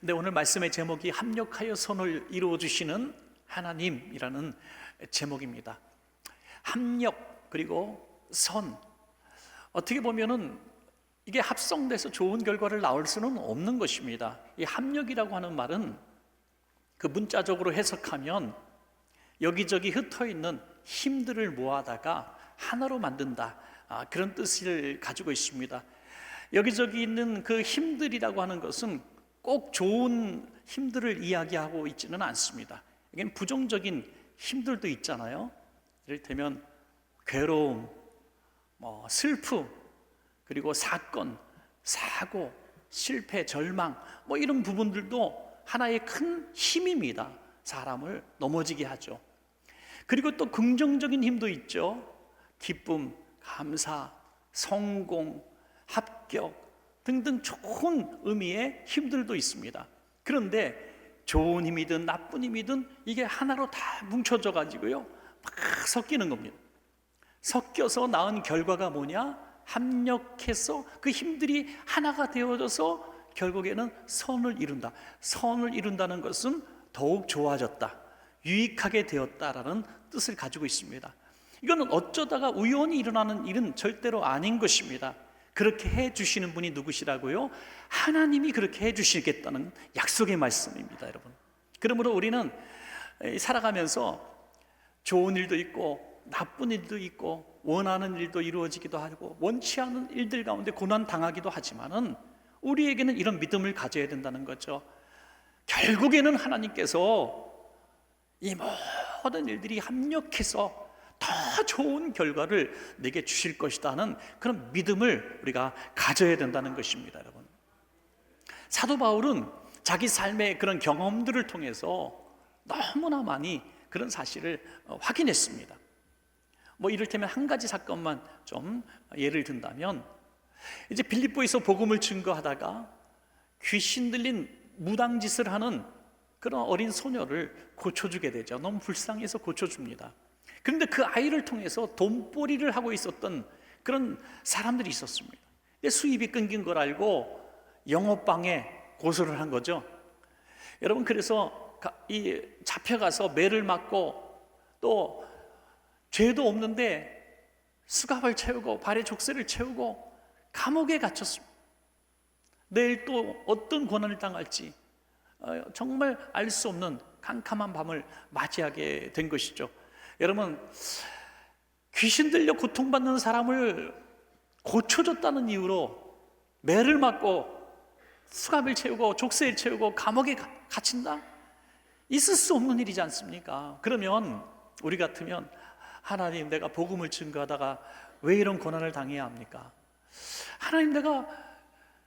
근데 오늘 말씀의 제목이 합력하여 선을 이루어 주시는 하나님이라는 제목입니다. 합력 그리고 선, 어떻게 보면은 이게 합성돼서 좋은 결과를 나올 수는 없는 것입니다. 이 합력이라고 하는 말은 그 문자적으로 해석하면 여기저기 흩어있는 힘들을 모아다가 하나로 만든다, 그런 뜻을 가지고 있습니다. 여기저기 있는 그 힘들이라고 하는 것은 꼭 좋은 힘들을 이야기하고 있지는 않습니다. 이게 부정적인 힘들도 있잖아요. 이를테면 괴로움, 슬픔, 그리고 사건, 사고, 실패, 절망, 이런 부분들도 하나의 큰 힘입니다. 사람을 넘어지게 하죠. 그리고 또 긍정적인 힘도 있죠. 기쁨, 감사, 성공, 합격 등등 좋은 의미의 힘들도 있습니다. 그런데 좋은 힘이든 나쁜 힘이든 이게 하나로 다 뭉쳐져 가지고요, 막 섞이는 겁니다. 섞여서 낳은 결과가 뭐냐? 합력해서 그 힘들이 하나가 되어져서 결국에는 선을 이룬다. 선을 이룬다는 것은 더욱 좋아졌다, 유익하게 되었다라는 뜻을 가지고 있습니다. 이거는 어쩌다가 우연히 일어나는 일은 절대로 아닌 것입니다. 그렇게 해주시는 분이 누구시라고요? 하나님이 그렇게 해주시겠다는 약속의 말씀입니다, 여러분. 그러므로 우리는 살아가면서 좋은 일도 있고 나쁜 일도 있고 원하는 일도 이루어지기도 하고 원치 않은 일들 가운데 고난 당하기도 하지만은 우리에게는 이런 믿음을 가져야 된다는 거죠. 결국에는 하나님께서 이 모든 일들이 합력해서 더 좋은 결과를 내게 주실 것이라는 그런 믿음을 우리가 가져야 된다는 것입니다, 여러분. 사도 바울은 자기 삶의 그런 경험들을 통해서 너무나 많이 그런 사실을 확인했습니다. 이를테면 한 가지 사건만 좀 예를 든다면, 이제 빌립보에서 복음을 증거하다가 귀신 들린 무당짓을 하는 그런 어린 소녀를 고쳐주게 되죠. 너무 불쌍해서 고쳐줍니다. 그런데 그 아이를 통해서 돈벌이를 하고 있었던 그런 사람들이 있었습니다. 수입이 끊긴 걸 알고 영업방에 고소를 한 거죠. 여러분, 그래서 잡혀가서 매를 맞고 또 죄도 없는데 수갑을 채우고 발에 족쇄를 채우고 감옥에 갇혔습니다. 내일 또 어떤 고난을 당할지 정말 알 수 없는 캄캄한 밤을 맞이하게 된 것이죠. 여러분, 귀신 들려 고통받는 사람을 고쳐줬다는 이유로 매를 맞고 수갑을 채우고 족쇄를 채우고 감옥에 갇힌다? 있을 수 없는 일이지 않습니까? 그러면 우리 같으면 하나님, 내가 복음을 증거하다가 왜 이런 고난을 당해야 합니까? 하나님, 내가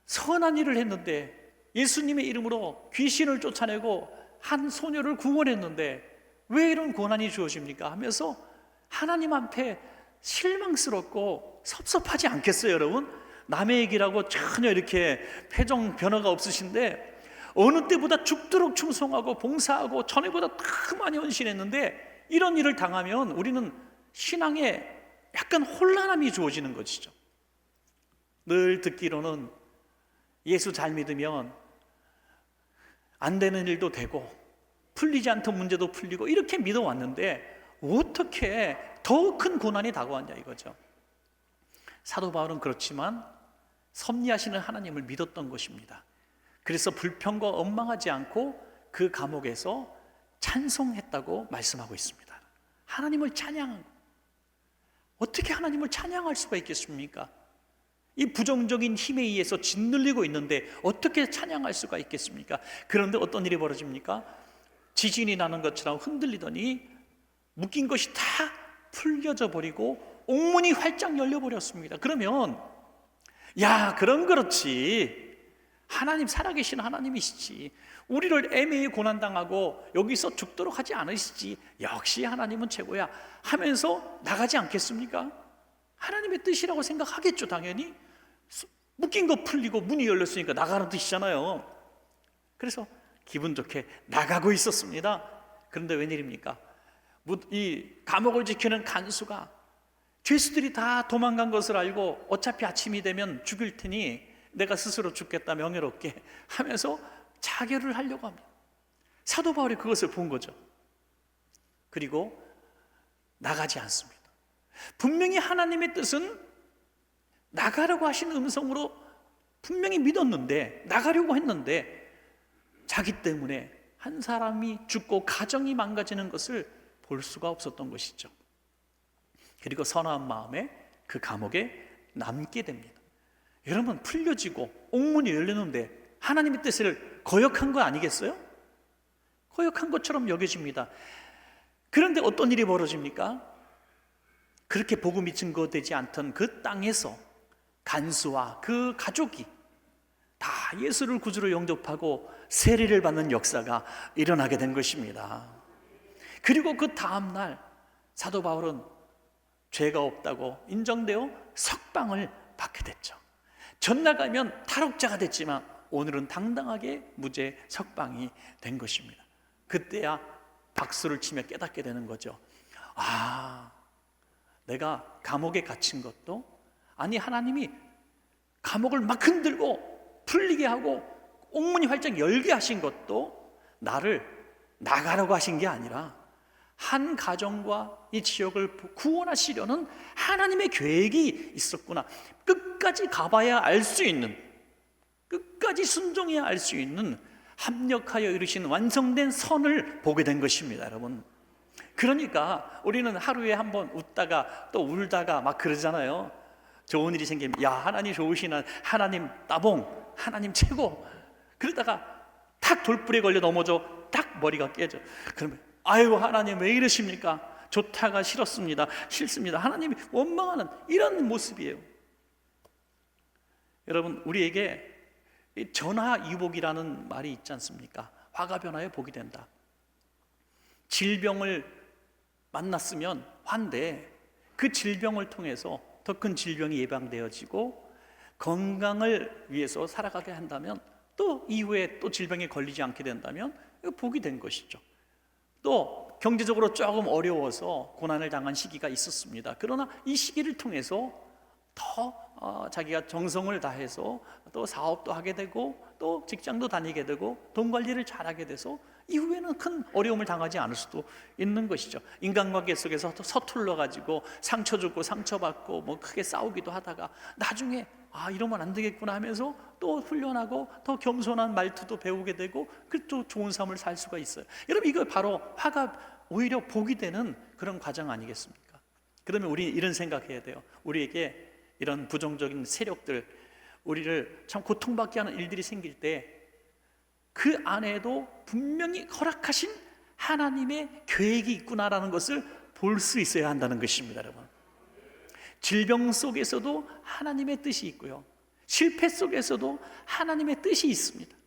선한 일을 했는데 예수님의 이름으로 귀신을 쫓아내고 한 소녀를 구원했는데 왜 이런 고난이 주어집니까? 하면서 하나님 앞에 실망스럽고 섭섭하지 않겠어요, 여러분? 남의 얘기라고 전혀 이렇게 표정 변화가 없으신데 어느 때보다 죽도록 충성하고 봉사하고 전에보다 더 많이 헌신했는데 이런 일을 당하면 우리는 신앙에 약간 혼란함이 주어지는 것이죠. 늘 듣기로는 예수 잘 믿으면 안 되는 일도 되고 풀리지 않던 문제도 풀리고 이렇게 믿어왔는데 어떻게 더 큰 고난이 다가왔냐 이거죠. 사도 바울은 그렇지만 섭리하시는 하나님을 믿었던 것입니다. 그래서 불평과 원망하지 않고 그 감옥에서 찬송했다고 말씀하고 있습니다. 하나님을 찬양한, 어떻게 하나님을 찬양할 수가 있겠습니까? 이 부정적인 힘에 의해서 짓눌리고 있는데 어떻게 찬양할 수가 있겠습니까? 그런데 어떤 일이 벌어집니까? 지진이 나는 것처럼 흔들리더니 묶인 것이 다 풀려져 버리고 옥문이 활짝 열려버렸습니다. 그러면 그럼 그렇지, 하나님 살아계신 하나님이시지, 우리를 애매히 고난당하고 여기서 죽도록 하지 않으시지, 역시 하나님은 최고야 하면서 나가지 않겠습니까? 하나님의 뜻이라고 생각하겠죠. 당연히 묶인 거 풀리고 문이 열렸으니까 나가는 뜻이잖아요. 그래서 기분 좋게 나가고 있었습니다. 그런데 웬일입니까? 이 감옥을 지키는 간수가 죄수들이 다 도망간 것을 알고 어차피 아침이 되면 죽일 테니 내가 스스로 죽겠다 명예롭게 하면서 자결을 하려고 합니다. 사도 바울이 그것을 본 거죠. 그리고 나가지 않습니다. 분명히 하나님의 뜻은 나가라고 하신 음성으로 분명히 믿었는데, 나가려고 했는데 자기 때문에 한 사람이 죽고 가정이 망가지는 것을 볼 수가 없었던 것이죠. 그리고 선한 마음에 그 감옥에 남게 됩니다. 여러분, 풀려지고 옥문이 열리는데 하나님의 뜻을 거역한 거 아니겠어요? 거역한 것처럼 여겨집니다. 그런데 어떤 일이 벌어집니까? 그렇게 복음이 증거되지 않던 그 땅에서 간수와 그 가족이 다 예수를 구주로 영접하고 세례를 받는 역사가 일어나게 된 것입니다. 그리고 그 다음날 사도 바울은 죄가 없다고 인정되어 석방을 받게 됐죠. 전날 가면 탈옥자가 됐지만 오늘은 당당하게 무죄 석방이 된 것입니다. 그때야 박수를 치며 깨닫게 되는 거죠. 아, 내가 감옥에 갇힌 것도, 아니 하나님이 감옥을 막 흔들고 풀리게 하고 옥문이 활짝 열게 하신 것도 나를 나가라고 하신 게 아니라 한 가정과 이 지역을 구원하시려는 하나님의 계획이 있었구나. 끝까지 가봐야 알 수 있는, 끝까지 순종해야 알 수 있는 합력하여 이루신 완성된 선을 보게 된 것입니다, 여러분. 그러니까 우리는 하루에 한 번 웃다가 또 울다가 막 그러잖아요. 좋은 일이 생기면 야, 하나님 좋으시나, 하나님 따봉, 하나님 최고. 그러다가 탁 돌불에 걸려 넘어져, 딱 머리가 깨져. 그러면 아이고 하나님 왜 이러십니까? 좋다가 싫습니다. 하나님이 원망하는 이런 모습이에요. 여러분, 우리에게 전화위복이라는 말이 있지 않습니까? 화가 변하여 복이 된다. 질병을 만났으면 환대, 그 질병을 통해서 더 큰 질병이 예방되어지고 건강을 위해서 살아가게 한다면, 또 이후에 또 질병에 걸리지 않게 된다면 복이 된 것이죠. 또 경제적으로 조금 어려워서 고난을 당한 시기가 있었습니다. 그러나 이 시기를 통해서 더 자기가 정성을 다해서 또 사업도 하게 되고 또 직장도 다니게 되고 돈 관리를 잘하게 돼서 이후에는 큰 어려움을 당하지 않을 수도 있는 것이죠. 인간관계 속에서 또 서툴러 가지고 상처 주고 상처받고 뭐 크게 싸우기도 하다가 나중에 아, 이러면 안 되겠구나 하면서 또 훈련하고 더 겸손한 말투도 배우게 되고 또 좋은 삶을 살 수가 있어요. 여러분, 이거 바로 화가 오히려 복이 되는 그런 과정 아니겠습니까? 그러면 우리 이런 생각해야 돼요. 우리에게 이런 부정적인 세력들, 우리를 참 고통받게 하는 일들이 생길 때 그 안에도 분명히 허락하신 하나님의 계획이 있구나라는 것을 볼 수 있어야 한다는 것입니다, 여러분. 질병 속에서도 하나님의 뜻이 있고요, 실패 속에서도 하나님의 뜻이 있습니다.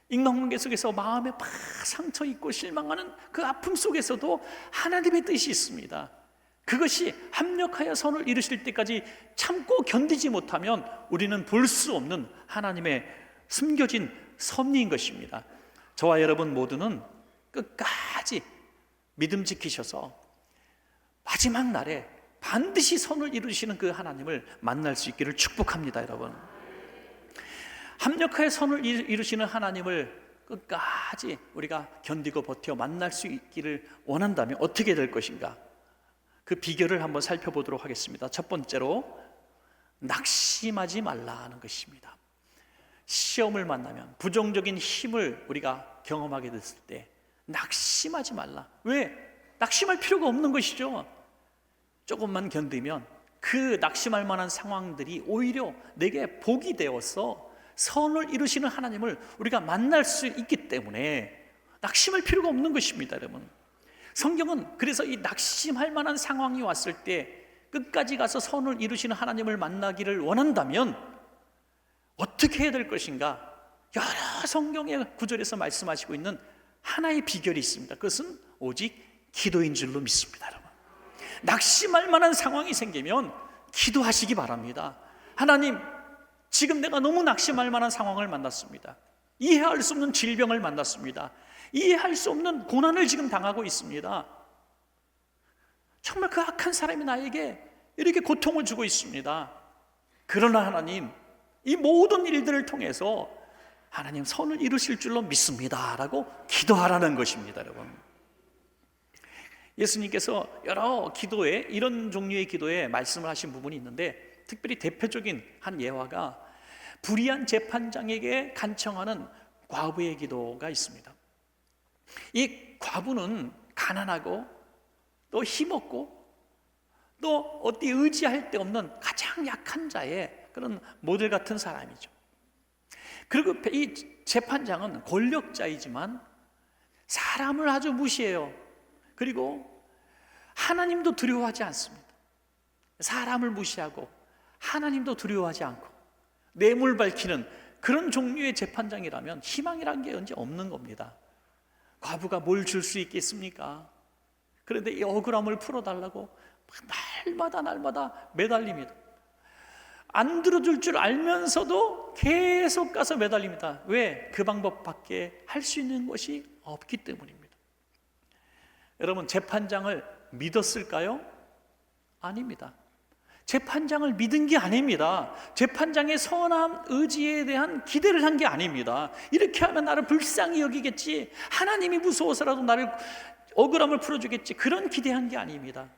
인간관계 속에서 마음에 막 상처 있고 실망하는 그 아픔 속에서도 하나님의 뜻이 있습니다. 그것이 합력하여 선을 이루실 때까지 참고 견디지 못하면 우리는 볼 수 없는 하나님의 숨겨진 섭리인 것입니다. 저와 여러분 모두는 끝까지 믿음 지키셔서 마지막 날에 반드시 선을 이루시는 그 하나님을 만날 수 있기를 축복합니다, 여러분. 합력하여 선을 이루시는 하나님을 끝까지 우리가 견디고 버텨 만날 수 있기를 원한다면 어떻게 될 것인가? 그 비결을 한번 살펴보도록 하겠습니다. 첫 번째로 낙심하지 말라는 것입니다. 시험을 만나면, 부정적인 힘을 우리가 경험하게 됐을 때 낙심하지 말라. 왜? 낙심할 필요가 없는 것이죠. 조금만 견디면 그 낙심할 만한 상황들이 오히려 내게 복이 되어서 선을 이루시는 하나님을 우리가 만날 수 있기 때문에 낙심할 필요가 없는 것입니다, 여러분. 성경은 그래서 이 낙심할 만한 상황이 왔을 때 끝까지 가서 선을 이루시는 하나님을 만나기를 원한다면 어떻게 해야 될 것인가? 여러 성경의 구절에서 말씀하시고 있는 하나의 비결이 있습니다. 그것은 오직 기도인 줄로 믿습니다, 여러분. 낙심할 만한 상황이 생기면 기도하시기 바랍니다. 하나님, 지금 내가 너무 낙심할 만한 상황을 만났습니다. 이해할 수 없는 질병을 만났습니다. 이해할 수 없는 고난을 지금 당하고 있습니다. 정말 그 악한 사람이 나에게 이렇게 고통을 주고 있습니다. 그러나 하나님, 이 모든 일들을 통해서 하나님 선을 이루실 줄로 믿습니다 라고 기도하라는 것입니다. 여러분, 예수님께서 여러 기도에, 이런 종류의 기도에 말씀을 하신 부분이 있는데, 특별히 대표적인 한 예화가 불의한 재판장에게 간청하는 과부의 기도가 있습니다. 이 과부는 가난하고 또 힘없고 또 어디 의지할 데 없는 가장 약한 자의 그런 모델 같은 사람이죠. 그리고 이 재판장은 권력자이지만 사람을 아주 무시해요. 그리고 하나님도 두려워하지 않습니다. 사람을 무시하고 하나님도 두려워하지 않고 뇌물 밝히는 그런 종류의 재판장이라면 희망이란 게 언제 없는 겁니다. 과부가 뭘 줄 수 있겠습니까? 그런데 이 억울함을 풀어달라고 날마다 매달립니다. 안 들어줄 줄 알면서도 계속 가서 매달립니다. 왜? 그 방법밖에 할 수 있는 것이 없기 때문입니다. 여러분, 재판장을 믿었을까요? 아닙니다. 재판장을 믿은 게 아닙니다. 재판장의 선한 의지에 대한 기대를 한 게 아닙니다. 이렇게 하면 나를 불쌍히 여기겠지, 하나님이 무서워서라도 나를 억울함을 풀어주겠지, 그런 기대한 게 아닙니다.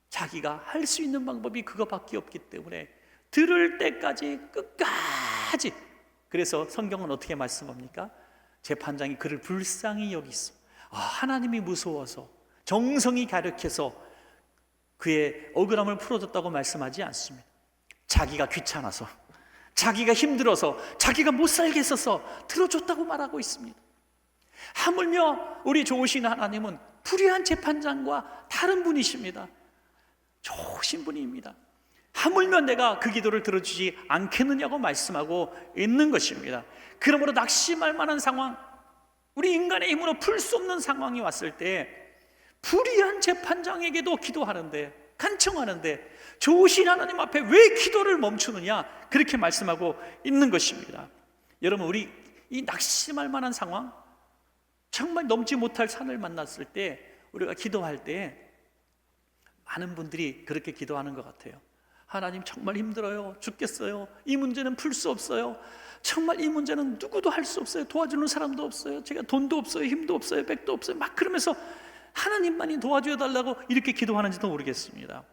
자기가 할 수 있는 방법이 그거밖에 없기 때문에 들을 때까지 끝까지. 그래서 성경은 어떻게 말씀합니까? 재판장이 그를 불쌍히 여기서 하나님이 무서워서 정성이 가득해서 그의 억울함을 풀어줬다고 말씀하지 않습니다. 자기가 귀찮아서, 자기가 힘들어서, 자기가 못 살겠어서 들어줬다고 말하고 있습니다. 하물며 우리 좋으신 하나님은 불의한 재판장과 다른 분이십니다. 좋으신 분입니다. 하물며 내가 그 기도를 들어주지 않겠느냐고 말씀하고 있는 것입니다. 그러므로 낙심할 만한 상황, 우리 인간의 힘으로 풀 수 없는 상황이 왔을 때 불의한 재판장에게도 기도하는데, 간청하는데 좋으신 하나님 앞에 왜 기도를 멈추느냐, 그렇게 말씀하고 있는 것입니다. 여러분, 우리 이 낙심할 만한 상황, 정말 넘지 못할 산을 만났을 때 우리가 기도할 때 많은 분들이 그렇게 기도하는 것 같아요. 하나님, 정말 힘들어요. 죽겠어요. 이 문제는 풀 수 없어요. 정말 이 문제는 누구도 할 수 없어요. 도와주는 사람도 없어요. 제가 돈도 없어요. 힘도 없어요. 백도 없어요. 막 그러면서 하나님만이 도와줘 달라고 이렇게 기도하는지도 모르겠습니다.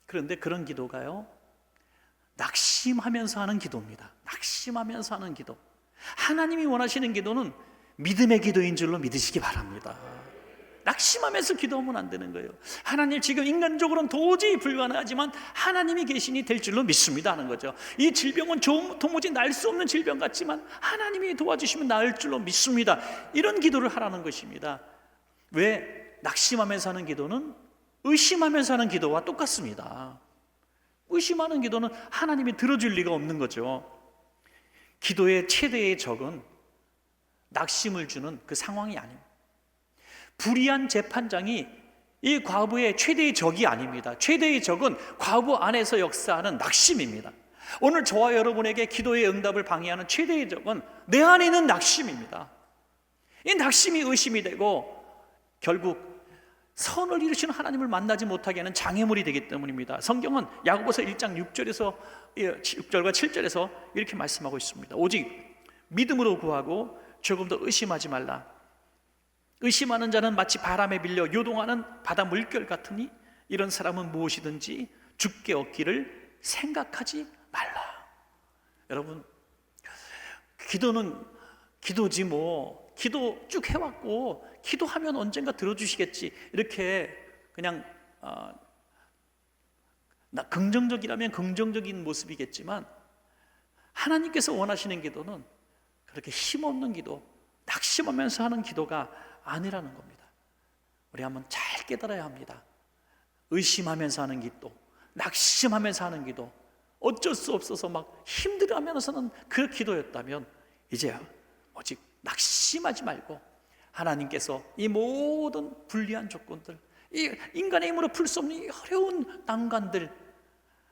그런데 그런 기도가요, 낙심하면서 하는 기도입니다. 낙심하면서 하는 기도. 하나님이 원하시는 기도는 믿음의 기도인 줄로 믿으시기 바랍니다. 낙심하면서 기도하면 안 되는 거예요. 하나님, 지금 인간적으로는 도저히 불가능하지만 하나님이 계시니 될 줄로 믿습니다 하는 거죠. 이 질병은 도무지 날 수 없는 질병 같지만 하나님이 도와주시면 나을 줄로 믿습니다. 이런 기도를 하라는 것입니다. 왜? 낙심하면서 하는 기도는 의심하면서 하는 기도와 똑같습니다. 의심하는 기도는 하나님이 들어줄 리가 없는 거죠. 기도의 최대의 적은 낙심을 주는 그 상황이 아닙니다. 불의한 재판장이 이 과부의 최대의 적이 아닙니다. 최대의 적은 과부 안에서 역사하는 낙심입니다. 오늘 저와 여러분에게 기도의 응답을 방해하는 최대의 적은 내 안에 있는 낙심입니다. 이 낙심이 의심이 되고 결국 선을 이루시는 하나님을 만나지 못하게 하는 장애물이 되기 때문입니다. 성경은 야고보서 1장 6절과 7절에서 이렇게 말씀하고 있습니다. 오직 믿음으로 구하고 조금 더 의심하지 말라. 의심하는 자는 마치 바람에 밀려 요동하는 바다 물결 같으니 이런 사람은 무엇이든지 죽게 얻기를 생각하지 말라. 여러분, 기도는 기도지 뭐, 기도 쭉 해왔고 기도하면 언젠가 들어주시겠지, 이렇게 그냥 긍정적이라면 긍정적인 모습이겠지만 하나님께서 원하시는 기도는 그렇게 힘없는 기도, 낙심하면서 하는 기도가 아니라는 겁니다. 우리 한번 잘 깨달아야 합니다. 의심하면서 하는 기도, 낙심하면서 하는 기도, 어쩔 수 없어서 막 힘들어하면서는 그 기도였다면 이제 오직 낙심하지 말고 하나님께서 이 모든 불리한 조건들, 이 인간의 힘으로 풀 수 없는 이 어려운 난관들,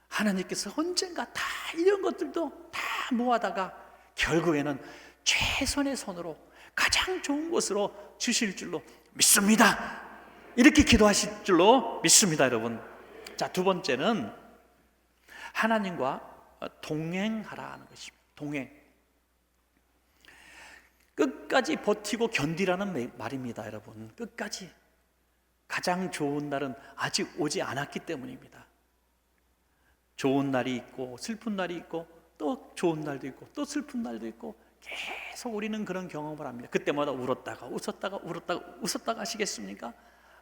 하나님께서 언젠가 다 이런 것들도 다 모아다가 결국에는 최선의 선으로 가장 좋은 것으로 주실 줄로 믿습니다. 이렇게 기도하실 줄로 믿습니다, 여러분. 자, 두 번째는 하나님과 동행하라 하는 것입니다. 동행. 끝까지 버티고 견디라는 말입니다, 여러분. 끝까지. 가장 좋은 날은 아직 오지 않았기 때문입니다. 좋은 날이 있고 슬픈 날이 있고 또 좋은 날도 있고 또 슬픈 날도 있고 계속 우리는 그런 경험을 합니다. 그때마다 울었다가 웃었다가 울었다가 웃었다가 하시겠습니까?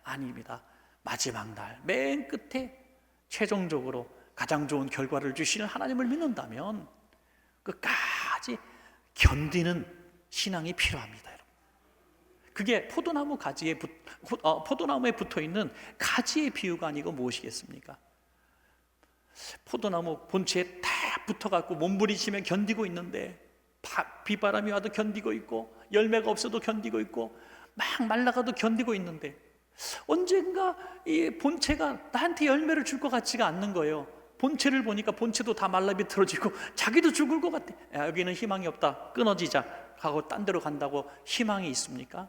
아닙니다. 마지막 날 맨 끝에 최종적으로 가장 좋은 결과를 주시는 하나님을 믿는다면 끝까지 견디는 신앙이 필요합니다, 여러분. 그게 포도나무에 붙어있는 가지의 비유가 아니고 무엇이겠습니까? 포도나무 본체에 딱 붙어갖고 몸부림치며 견디고 있는데 비바람이 와도 견디고 있고 열매가 없어도 견디고 있고 막 말라가도 견디고 있는데 언젠가 이 본체가 나한테 열매를 줄 것 같지가 않는 거예요. 본체를 보니까 본체도 다 말라 비틀어지고 자기도 죽을 것 같아. 야, 여기는 희망이 없다, 끊어지자 하고 딴 데로 간다고 희망이 있습니까?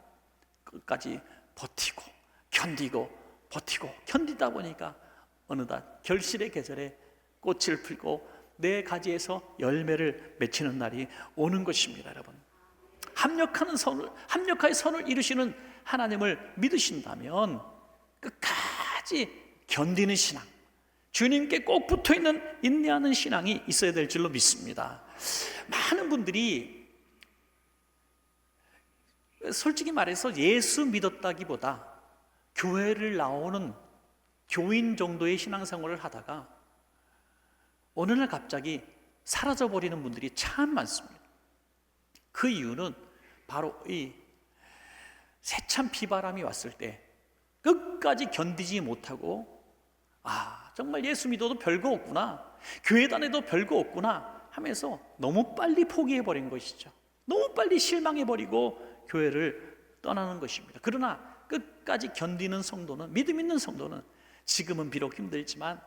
끝까지 버티고 견디고 버티고 견디다 보니까 어느덧 결실의 계절에 꽃을 풀고 내 가지에서 열매를 맺히는 날이 오는 것입니다, 여러분. 합력하여 선을 이루시는 하나님을 믿으신다면 끝까지 견디는 신앙, 주님께 꼭 붙어있는 인내하는 신앙이 있어야 될 줄로 믿습니다. 많은 분들이 솔직히 말해서 예수 믿었다기보다 교회를 나오는 교인 정도의 신앙생활을 하다가 어느 날 갑자기 사라져버리는 분들이 참 많습니다. 그 이유는 바로 이 세찬 비바람이 왔을 때 끝까지 견디지 못하고 정말 예수 믿어도 별거 없구나, 교회 다녀도 별거 없구나 하면서 너무 빨리 포기해버린 것이죠. 너무 빨리 실망해버리고 교회를 떠나는 것입니다. 그러나 끝까지 견디는 성도는, 믿음 있는 성도는 지금은 비록 힘들지만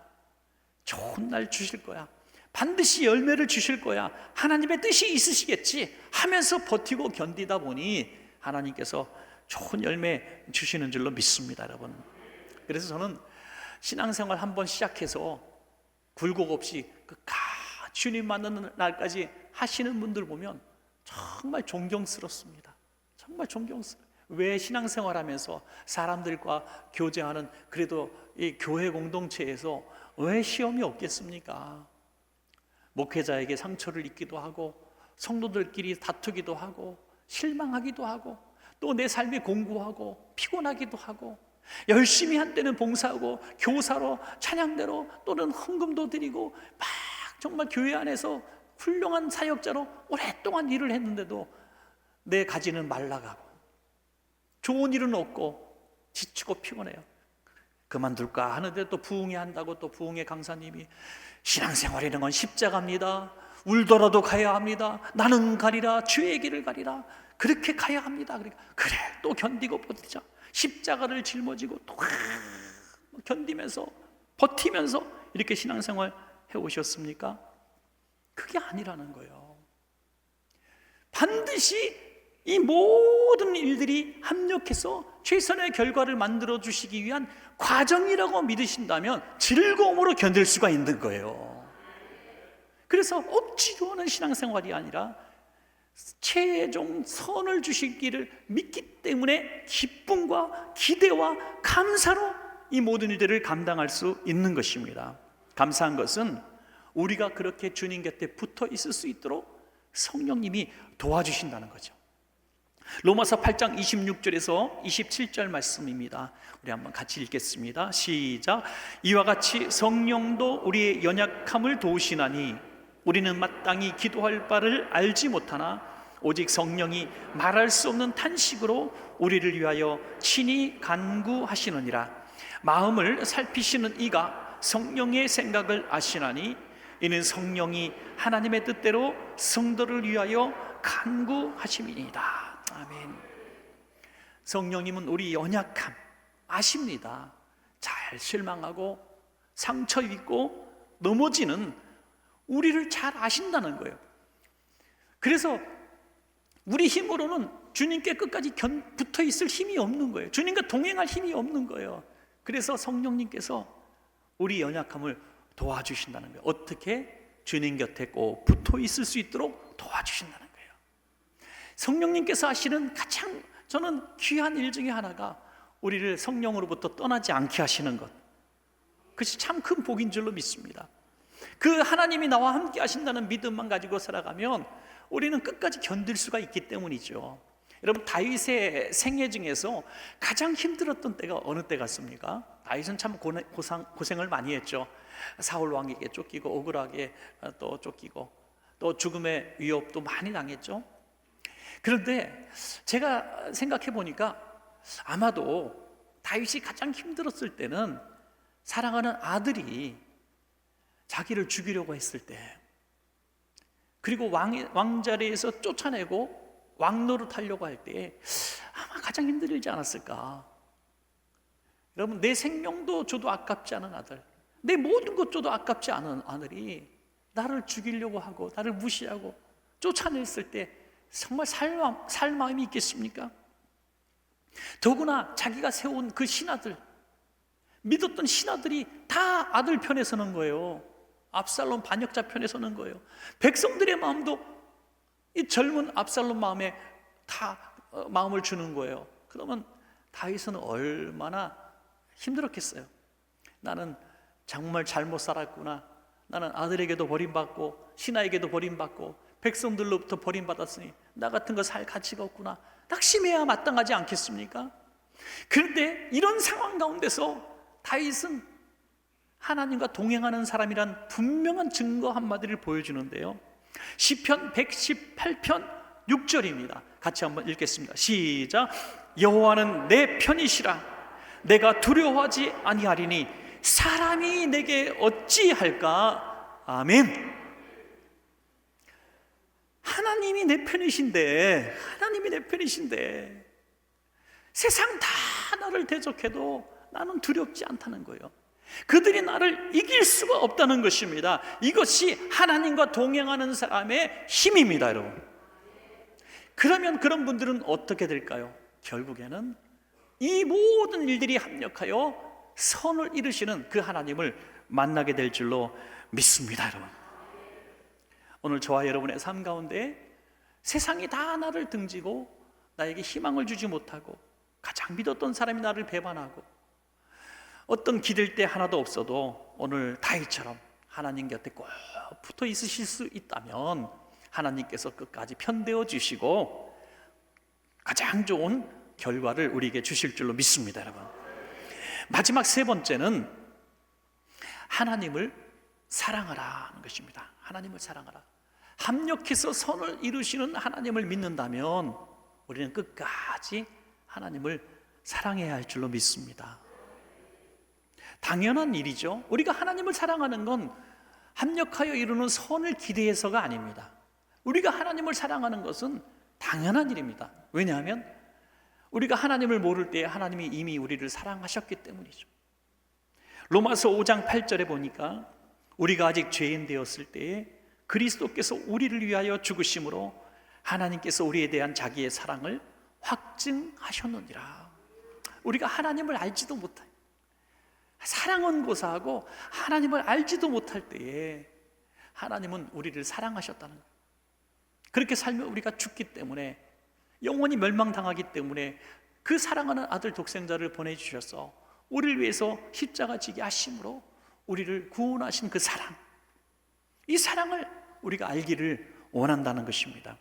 좋은 날 주실 거야, 반드시 열매를 주실 거야, 하나님의 뜻이 있으시겠지 하면서 버티고 견디다 보니 하나님께서 좋은 열매 주시는 줄로 믿습니다, 여러분. 그래서 저는 신앙생활 한번 시작해서 굴곡 없이 끝까지 주님 만나는 날까지 하시는 분들 보면 정말 존경스럽습니다. 정말 존경스러워요. 왜 신앙생활하면서 사람들과 교제하는 그래도 이 교회 공동체에서 왜 시험이 없겠습니까? 목회자에게 상처를 입기도 하고 성도들끼리 다투기도 하고 실망하기도 하고 또 내 삶이 공고하고 피곤하기도 하고 열심히 한때는 봉사하고 교사로 찬양대로 또는 헌금도 드리고 막 정말 교회 안에서 훌륭한 사역자로 오랫동안 일을 했는데도 내 가지는 말라가고 좋은 일은 없고 지치고 피곤해요. 그만둘까 하는데 또 부흥회 한다고 또 부흥회 강사님이 신앙생활이라는 건 십자가입니다, 울더라도 가야 합니다, 나는 가리라 주의 길을 가리라, 그렇게 가야 합니다. 그러니까 그래 또 견디고 버티자, 십자가를 짊어지고 또 견디면서 버티면서 이렇게 신앙생활 해오셨습니까? 그게 아니라는 거예요. 반드시 이 모든 일들이 합력해서 최선의 결과를 만들어 주시기 위한 과정이라고 믿으신다면 즐거움으로 견딜 수가 있는 거예요. 그래서 억지로 하는 신앙생활이 아니라 최종 선을 주시기를 믿기 때문에 기쁨과 기대와 감사로 이 모든 일들을 감당할 수 있는 것입니다. 감사한 것은 우리가 그렇게 주님 곁에 붙어 있을 수 있도록 성령님이 도와주신다는 거죠. 로마서 8장 26절에서 27절 말씀입니다. 우리 한번 같이 읽겠습니다. 시작. 이와 같이 성령도 우리의 연약함을 도우시나니 우리는 마땅히 기도할 바를 알지 못하나 오직 성령이 말할 수 없는 탄식으로 우리를 위하여 친히 간구하시느니라. 마음을 살피시는 이가 성령의 생각을 아시나니 이는 성령이 하나님의 뜻대로 성도를 위하여 간구하심이니이다. 아멘. 성령님은 우리 연약함 아십니다. 잘 실망하고 상처 입고 넘어지는 우리를 잘 아신다는 거예요. 그래서 우리 힘으로는 주님께 끝까지 붙어 있을 힘이 없는 거예요. 주님과 동행할 힘이 없는 거예요. 그래서 성령님께서 우리 연약함을 도와주신다는 거예요. 어떻게? 주님 곁에 꼭 붙어 있을 수 있도록 도와주신다는 거예요. 성령님께서 하시는 가장 저는 귀한 일 중에 하나가 우리를 성령으로부터 떠나지 않게 하시는 것, 그것이 참 큰 복인 줄로 믿습니다. 그 하나님이 나와 함께 하신다는 믿음만 가지고 살아가면 우리는 끝까지 견딜 수가 있기 때문이죠. 여러분, 다윗의 생애 중에서 가장 힘들었던 때가 어느 때 같습니까? 다윗은 참 고생을 많이 했죠. 사울 왕에게 쫓기고 억울하게 또 쫓기고 또 죽음의 위협도 많이 당했죠. 그런데 제가 생각해 보니까 아마도 다윗이 가장 힘들었을 때는 사랑하는 아들이 자기를 죽이려고 했을 때, 그리고 왕자리에서 쫓아내고 왕노릇하려고 할 때 아마 가장 힘들지 않았을까. 여러분, 내 생명도 줘도 아깝지 않은 아들, 내 모든 것 줘도 아깝지 않은 아들이 나를 죽이려고 하고 나를 무시하고 쫓아냈을 때 정말 살 마음이 있겠습니까? 더구나 자기가 세운 그 신하들, 믿었던 신하들이 다 아들 편에 서는 거예요. 압살롬 반역자 편에 서는 거예요. 백성들의 마음도 이 젊은 압살롬 마음에 다 마음을 주는 거예요. 그러면 다윗은 얼마나 힘들었겠어요. 나는 정말 잘못 살았구나. 나는 아들에게도 버림받고 신하에게도 버림받고 백성들로부터 버림받았으니 나 같은 거 살 가치가 없구나. 낙심해야 마땅하지 않겠습니까? 그런데 이런 상황 가운데서 다윗은 하나님과 동행하는 사람이란 분명한 증거 한마디를 보여주는데요. 시편 118편 6절입니다. 같이 한번 읽겠습니다. 시작. 여호와는 내 편이시라. 내가 두려워하지 아니하리니 사람이 내게 어찌할까. 아멘. 하나님이 내 편이신데 세상 다 나를 대적해도 나는 두렵지 않다는 거예요. 그들이 나를 이길 수가 없다는 것입니다. 이것이 하나님과 동행하는 사람의 힘입니다, 여러분. 그러면 그런 분들은 어떻게 될까요? 결국에는 이 모든 일들이 합력하여 선을 이루시는 그 하나님을 만나게 될 줄로 믿습니다, 여러분. 오늘 저와 여러분의 삶 가운데 세상이 다 나를 등지고 나에게 희망을 주지 못하고 가장 믿었던 사람이 나를 배반하고 어떤 기댈 데 하나도 없어도 오늘 다윗처럼 하나님 곁에 꼭 붙어 있으실 수 있다면 하나님께서 끝까지 편대어 주시고 가장 좋은 결과를 우리에게 주실 줄로 믿습니다, 여러분. 마지막 세 번째는 하나님을 사랑하라는 것입니다. 하나님을 사랑하라. 합력해서 선을 이루시는 하나님을 믿는다면 우리는 끝까지 하나님을 사랑해야 할 줄로 믿습니다. 당연한 일이죠. 우리가 하나님을 사랑하는 건 합력하여 이루는 선을 기대해서가 아닙니다. 우리가 하나님을 사랑하는 것은 당연한 일입니다. 왜냐하면 우리가 하나님을 모를 때 하나님이 이미 우리를 사랑하셨기 때문이죠. 로마서 5장 8절에 보니까 우리가 아직 죄인 되었을 때에 그리스도께서 우리를 위하여 죽으심으로 하나님께서 우리에 대한 자기의 사랑을 확증하셨느니라. 우리가 하나님을 알지도 못할, 사랑은 고사하고 하나님을 알지도 못할 때에 하나님은 우리를 사랑하셨다는 거예요. 그렇게 살면 우리가 죽기 때문에, 영원히 멸망당하기 때문에 그 사랑하는 아들 독생자를 보내주셔서 우리를 위해서 십자가 지게 하심으로 우리를 구원하신 그 사랑, 이 사랑을 우리가 알기를 원한다는 것입니다.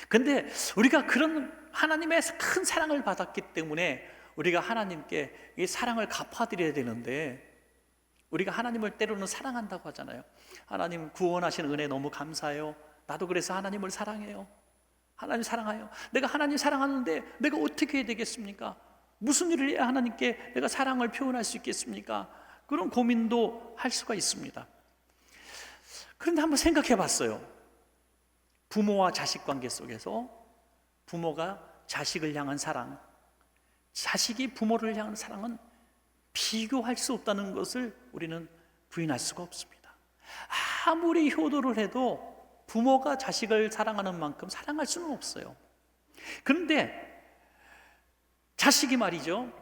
그런데 우리가 그런 하나님의 큰 사랑을 받았기 때문에 우리가 하나님께 이 사랑을 갚아드려야 되는데, 우리가 하나님을 때로는 사랑한다고 하잖아요. 하나님 구원하신 은혜 너무 감사해요. 나도 그래서 하나님을 사랑해요. 하나님 사랑해요. 내가 하나님 사랑하는데 내가 어떻게 해야 되겠습니까? 무슨 일을 해야 하나님께 내가 사랑을 표현할 수 있겠습니까? 그런 고민도 할 수가 있습니다. 그런데 한번 생각해 봤어요. 부모와 자식 관계 속에서 부모가 자식을 향한 사랑, 자식이 부모를 향한 사랑은 비교할 수 없다는 것을 우리는 부인할 수가 없습니다. 아무리 효도를 해도 부모가 자식을 사랑하는 만큼 사랑할 수는 없어요. 그런데 자식이 말이죠,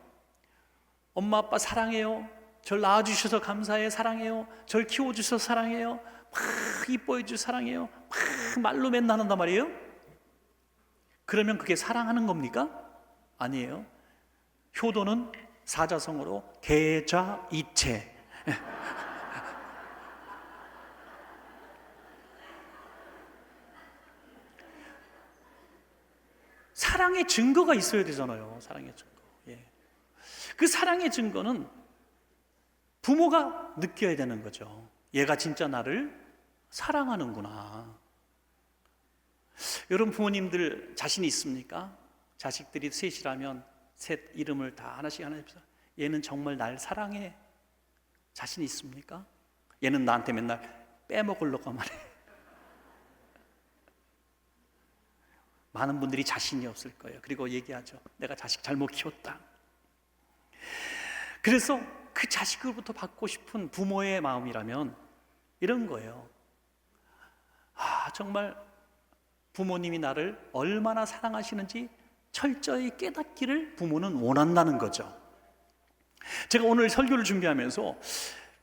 엄마 아빠 사랑해요, 절 낳아주셔서 감사해요, 사랑해요, 절 키워주셔서 사랑해요, 막 이뻐해 주셔서 사랑해요, 막 말로 맨날 한단 말이에요. 그러면 그게 사랑하는 겁니까? 아니에요. 효도는 사자성어로 계좌이체. 사랑의 증거가 있어야 되잖아요. 사랑의 증거. 예. 그 사랑의 증거는 부모가 느껴야 되는 거죠. 얘가 진짜 나를 사랑하는구나. 여러분 부모님들 자신 있습니까? 자식들이 셋이라면 셋 이름을 다 하나씩 얘는 정말 날 사랑해. 자신 있습니까? 얘는 나한테 맨날 빼먹으려고만 해. 많은 분들이 자신이 없을 거예요. 그리고 얘기하죠. 내가 자식 잘못 키웠다. 그래서 그 자식으로부터 받고 싶은 부모의 마음이라면 이런 거예요. 정말 부모님이 나를 얼마나 사랑하시는지 철저히 깨닫기를 부모는 원한다는 거죠. 제가 오늘 설교를 준비하면서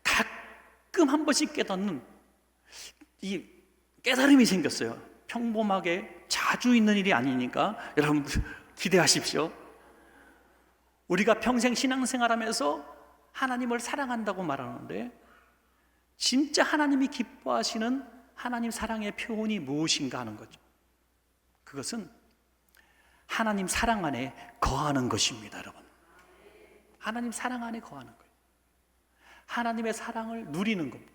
가끔 한 번씩 깨닫는 이 깨달음이 생겼어요. 평범하게 자주 있는 일이 아니니까 여러분 기대하십시오. 우리가 평생 신앙생활하면서 하나님을 사랑한다고 말하는데 진짜 하나님이 기뻐하시는 하나님 사랑의 표현이 무엇인가 하는 거죠. 그것은 하나님 사랑 안에 거하는 것입니다, 여러분. 하나님 사랑 안에 거하는 거예요. 하나님의 사랑을 누리는 겁니다.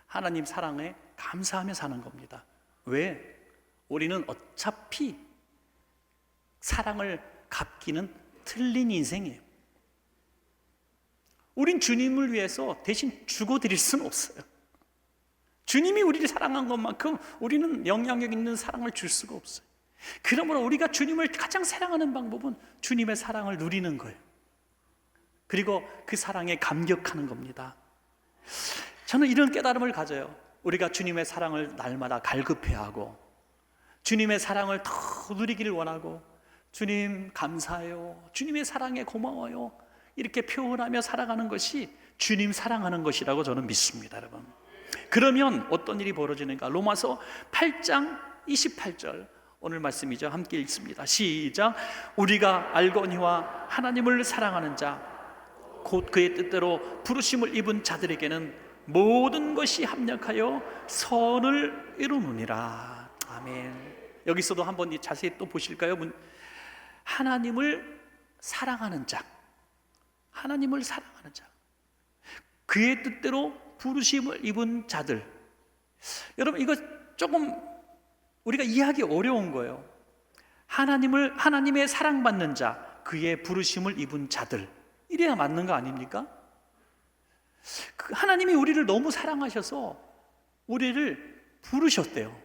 하나님 사랑에 감사하며 사는 겁니다. 왜? 우리는 어차피 사랑을 갚기는 틀린 인생이에요. 우린 주님을 위해서 대신 죽어드릴 수는 없어요. 주님이 우리를 사랑한 것만큼 우리는 영향력 있는 사랑을 줄 수가 없어요. 그러므로 우리가 주님을 가장 사랑하는 방법은 주님의 사랑을 누리는 거예요. 그리고 그 사랑에 감격하는 겁니다. 저는 이런 깨달음을 가져요. 우리가 주님의 사랑을 날마다 갈급해야 하고 주님의 사랑을 더 누리기를 원하고 주님 감사해요, 주님의 사랑에 고마워요, 이렇게 표현하며 살아가는 것이 주님 사랑하는 것이라고 저는 믿습니다, 여러분. 그러면 어떤 일이 벌어지는가? 로마서 8장 28절 오늘 말씀이죠. 함께 읽습니다. 시작. 우리가 알거니와 하나님을 사랑하는 자 곧 그의 뜻대로 부르심을 입은 자들에게는 모든 것이 합력하여 선을 이루느니라. 아멘. 여기서도 한번 자세히 또 보실까요? 하나님을 사랑하는 자, 하나님을 사랑하는 자, 그의 뜻대로 부르심을 입은 자들. 여러분 이거 조금 우리가 이해하기 어려운 거예요. 하나님의 사랑받는 자, 그의 부르심을 입은 자들, 이래야 맞는 거 아닙니까? 하나님이 우리를 너무 사랑하셔서 우리를 부르셨대요.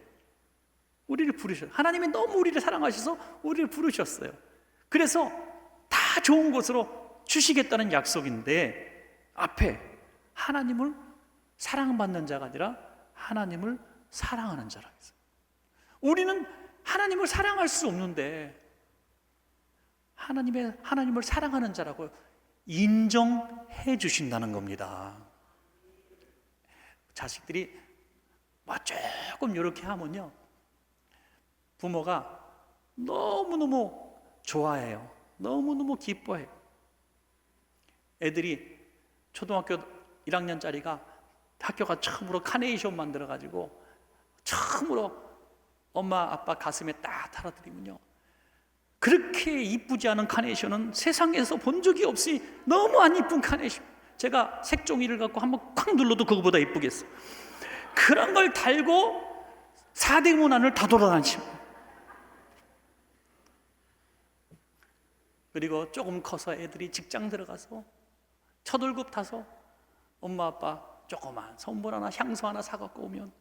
우리를 부르셨어요. 하나님이 너무 우리를 사랑하셔서 우리를 부르셨어요. 그래서 다 좋은 것으로 주시겠다는 약속인데 앞에 하나님을 사랑받는 자가 아니라 하나님을 사랑하는 자라 했어요. 우리는 하나님을 사랑할 수 없는데 하나님을 사랑하는 자라고 인정해 주신다는 겁니다. 자식들이 조금 이렇게 하면요, 부모가 너무너무 좋아해요. 너무너무 기뻐해요. 애들이 초등학교 1학년짜리가 학교가 처음으로 카네이션 만들어가지고 처음으로 엄마 아빠 가슴에 딱 달아드리면요, 그렇게 이쁘지 않은 카네이션은 세상에서 본 적이 없이 너무 안 이쁜 카네이션, 제가 색종이를 갖고 한번 콱 눌러도 그거보다 이쁘겠어. 그런 걸 달고 사대문 안을 다 돌아다니십니다. 그리고 조금 커서 애들이 직장 들어가서 첫 월급 타서 엄마 아빠 조그만 선물 하나 향수 하나 사갖고 오면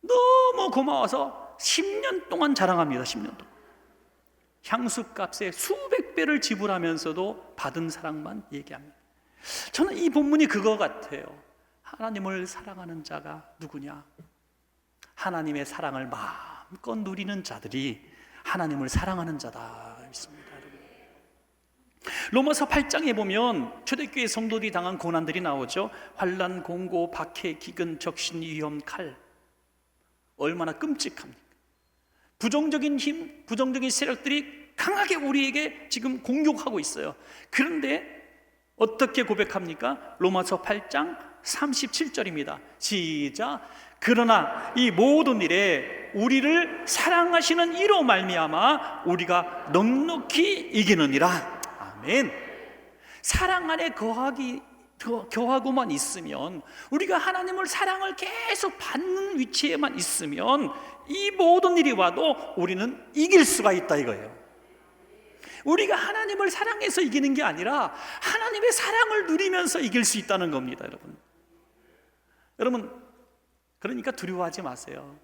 너무 고마워서 10년 동안 자랑합니다. 10년 동안 향수값에 수백 배를 지불하면서도 받은 사랑만 얘기합니다. 저는 이 본문이 그거 같아요. 하나님을 사랑하는 자가 누구냐? 하나님의 사랑을 마음껏 누리는 자들이 하나님을 사랑하는 자다 있습니다. 로마서 8장에 보면 초대교회 성도들이 당한 고난들이 나오죠. 환난, 공고, 박해, 기근, 적신, 위험, 칼. 얼마나 끔찍합니까? 부정적인 힘, 부정적인 세력들이 강하게 우리에게 지금 공격하고 있어요. 그런데 어떻게 고백합니까? 로마서 8장 37절입니다. 시작. 그러나 이 모든 일에 우리를 사랑하시는 이로 말미암아 우리가 넉넉히 이기느니라. 아멘. 사랑 안에 거하고만 있으면, 우리가 하나님을 사랑을 계속 받는 위치에만 있으면 이 모든 일이 와도 우리는 이길 수가 있다 이거예요. 우리가 하나님을 사랑해서 이기는 게 아니라 하나님의 사랑을 누리면서 이길 수 있다는 겁니다, 여러분, 그러니까 두려워하지 마세요.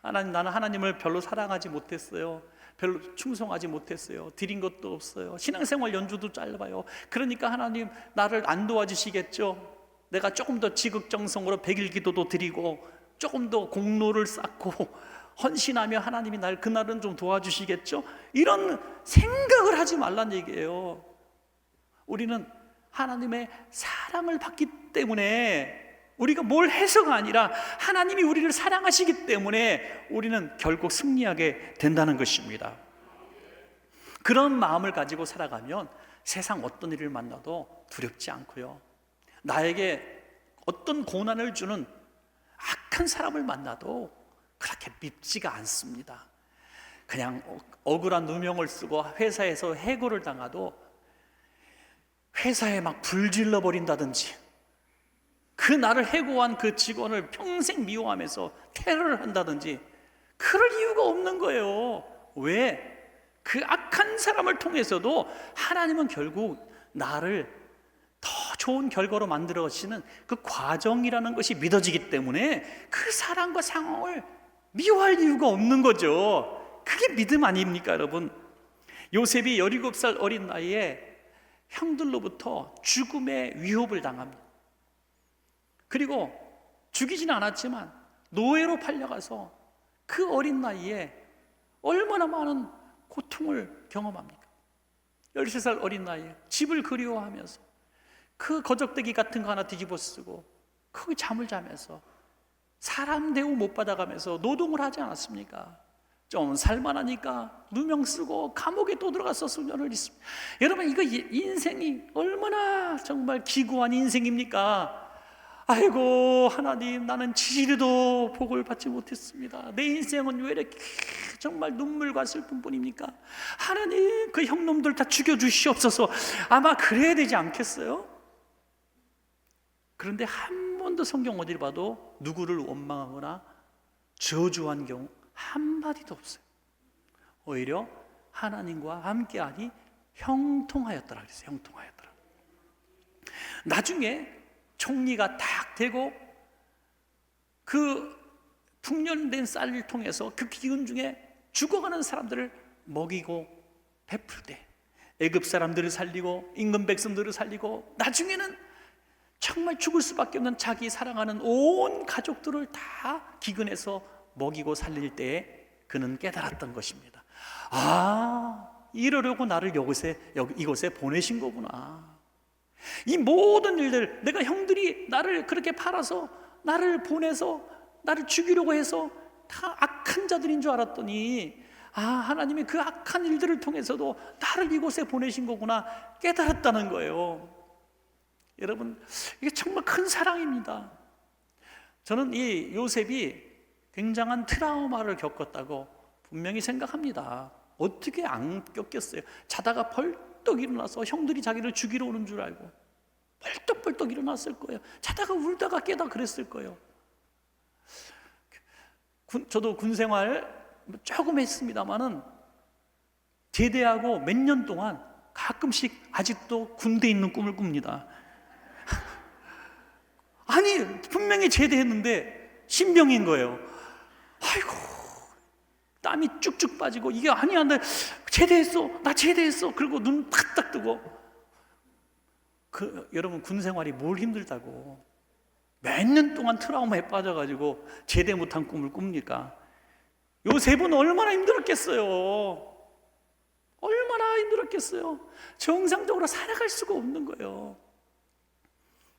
나는 하나님을 별로 사랑하지 못했어요. 별로 충성하지 못했어요. 드린 것도 없어요. 신앙생활 연주도 짧아요. 그러니까 하나님 나를 안 도와주시겠죠. 내가 조금 더 지극정성으로 백일 기도도 드리고 조금 더 공로를 쌓고 헌신하며 하나님이 날 그날은 좀 도와주시겠죠. 이런 생각을 하지 말란 얘기예요. 우리는 하나님의 사랑을 받기 때문에, 우리가 뭘 해서가 아니라 하나님이 우리를 사랑하시기 때문에 우리는 결국 승리하게 된다는 것입니다. 그런 마음을 가지고 살아가면 세상 어떤 일을 만나도 두렵지 않고요, 나에게 어떤 고난을 주는 악한 사람을 만나도 그렇게 밉지가 않습니다. 그냥 억울한 누명을 쓰고 회사에서 해고를 당하도 회사에 막 불질러 버린다든지, 그 나를 해고한 그 직원을 평생 미워하면서 테러를 한다든지 그럴 이유가 없는 거예요. 왜? 그 악한 사람을 통해서도 하나님은 결국 나를 더 좋은 결과로 만들어 가시는 그 과정이라는 것이 믿어지기 때문에 그 사람과 상황을 미워할 이유가 없는 거죠. 그게 믿음 아닙니까, 여러분? 요셉이 17살 어린 나이에 형들로부터 죽음의 위협을 당합니다. 그리고 죽이지는 않았지만 노예로 팔려가서 그 어린 나이에 얼마나 많은 고통을 경험합니까? 13살 어린 나이에 집을 그리워하면서 그 거적대기 같은 거 하나 뒤집어 쓰고 거기 잠을 자면서 사람 대우 못 받아가면서 노동을 하지 않았습니까? 좀 살만하니까 누명 쓰고 감옥에 또 들어가서 수년을 있습니다. 여러분, 이거 인생이 얼마나 정말 기구한 인생입니까? 아이고 하나님, 나는 지지리도 복을 받지 못했습니다. 내 인생은 왜 이렇게 정말 눈물과 슬픔뿐입니까? 하나님, 그 형놈들 다 죽여주시옵소서. 아마 그래야 되지 않겠어요? 그런데 한 번도 성경 어디를 봐도 누구를 원망하거나 저주한 경우 한마디도 없어요. 오히려 하나님과 함께하니 형통하였더라 그랬어요. 형통하였더라. 나중에 총리가 딱 되고 그 풍년된 쌀을 통해서 그 기근 중에 죽어가는 사람들을 먹이고 베풀 때 애굽 사람들을 살리고 임금 백성들을 살리고 나중에는 정말 죽을 수밖에 없는 자기 사랑하는 온 가족들을 다 기근해서 먹이고 살릴 때에 그는 깨달았던 것입니다. 아, 이러려고 나를 이곳에 보내신 거구나. 이 모든 일들, 내가 형들이 나를 그렇게 팔아서 나를 보내서 나를 죽이려고 해서 다 악한 자들인 줄 알았더니, 아, 하나님이 그 악한 일들을 통해서도 나를 이곳에 보내신 거구나 깨달았다는 거예요. 여러분, 이게 정말 큰 사랑입니다. 저는 이 요셉이 굉장한 트라우마를 겪었다고 분명히 생각합니다. 어떻게 안 겪겠어요? 자다가 벌떡 일어나서 형들이 자기를 죽이러 오는 줄 알고 벌떡벌떡 일어났을 거예요. 자다가 울다가 깨다 그랬을 거예요. 저도 군 생활 조금 했습니다마는 제대하고 몇 년 동안 가끔씩 아직도 군대에 있는 꿈을 꿉니다. 아니, 분명히 제대했는데 신병인 거예요. 아이고, 땀이 쭉쭉 빠지고, 이게 아니야, 나 제대했어. 그리고 눈 팍딱 뜨고. 여러분, 군 생활이 뭘 힘들다고 몇 년 동안 트라우마에 빠져가지고 제대 못한 꿈을 꿉니까? 요셉은 얼마나 힘들었겠어요. 얼마나 힘들었겠어요. 정상적으로 살아갈 수가 없는 거예요.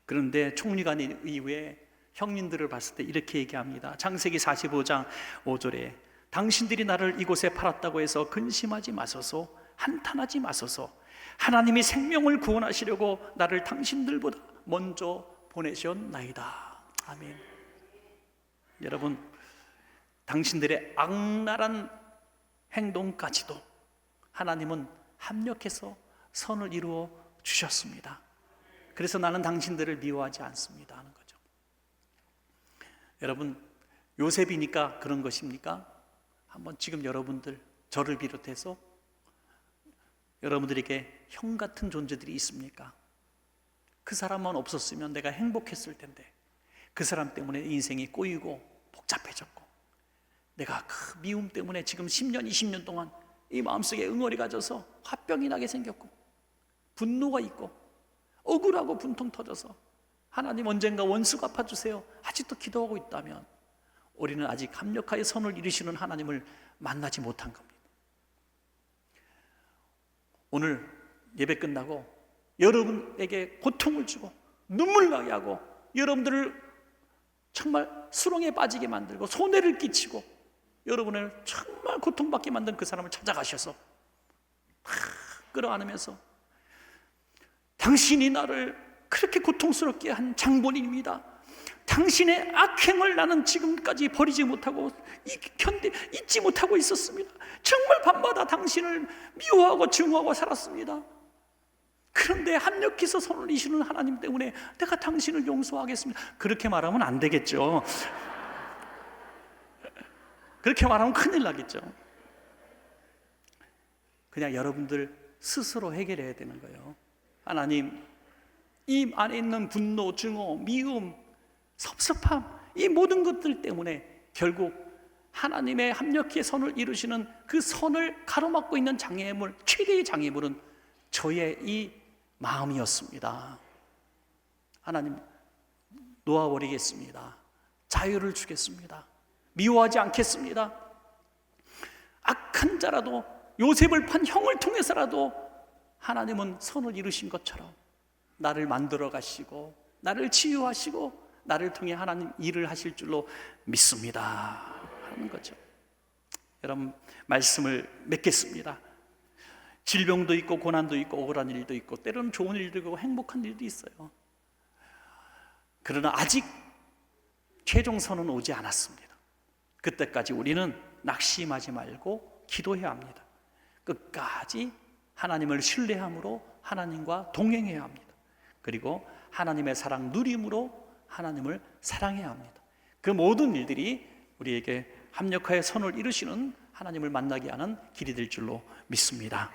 그런데 총리가 된 이후에 형님들을 봤을 때 이렇게 얘기합니다. 창세기 45장 5절에 당신들이 나를 이곳에 팔았다고 해서 근심하지 마소서, 한탄하지 마소서. 하나님이 생명을 구원하시려고 나를 당신들보다 먼저 보내셨나이다. 아멘. 여러분, 당신들의 악랄한 행동까지도 하나님은 합력해서 선을 이루어 주셨습니다. 그래서 나는 당신들을 미워하지 않습니다 하는 거죠. 여러분, 요셉이니까 그런 것입니까? 한번 지금 여러분들, 저를 비롯해서 여러분들에게 형 같은 존재들이 있습니까? 그 사람만 없었으면 내가 행복했을 텐데, 그 사람 때문에 인생이 꼬이고 복잡해졌고, 내가 그 미움 때문에 지금 10년, 20년 동안 이 마음속에 응어리가 져서 화병이 나게 생겼고, 분노가 있고, 억울하고 분통 터져서 하나님 언젠가 원수 갚아주세요 아직도 기도하고 있다면 우리는 아직 합력하여 선을 이루시는 하나님을 만나지 못한 겁니다. 오늘 예배 끝나고 여러분에게 고통을 주고 눈물 나게 하고 여러분들을 정말 수렁에 빠지게 만들고 손해를 끼치고 여러분을 정말 고통받게 만든 그 사람을 찾아가셔서 끌어안으면서 당신이 나를 그렇게 고통스럽게 한 장본인입니다. 당신의 악행을 나는 지금까지 버리지 못하고 잊지 못하고 있었습니다. 정말 밤마다 당신을 미워하고 증오하고 살았습니다. 그런데 합력해서 선을 이루시는 하나님 때문에 내가 당신을 용서하겠습니다. 그렇게 말하면 안 되겠죠. 그렇게 말하면 큰일 나겠죠. 그냥 여러분들 스스로 해결해야 되는 거예요. 하나님, 이 안에 있는 분노, 증오, 미움, 섭섭함, 이 모든 것들 때문에 결국 하나님의 합력의 선을 이루시는 그 선을 가로막고 있는 장애물, 최대의 장애물은 저의 이 마음이었습니다. 하나님, 놓아버리겠습니다. 자유를 주겠습니다. 미워하지 않겠습니다. 악한 자라도 요셉을 판 형을 통해서라도 하나님은 선을 이루신 것처럼 나를 만들어 가시고 나를 치유하시고 나를 통해 하나님 일을 하실 줄로 믿습니다 하는 거죠. 여러분, 말씀을 맺겠습니다. 질병도 있고 고난도 있고 억울한 일도 있고 때로는 좋은 일도 있고 행복한 일도 있어요. 그러나 아직 최종선은 오지 않았습니다. 그때까지 우리는 낙심하지 말고 기도해야 합니다. 끝까지 하나님을 신뢰함으로 하나님과 동행해야 합니다. 그리고 하나님의 사랑 누림으로 하나님을 사랑해야 합니다. 그 모든 일들이 우리에게 합력하여 선을 이루시는 하나님을 만나게 하는 길이 될 줄로 믿습니다.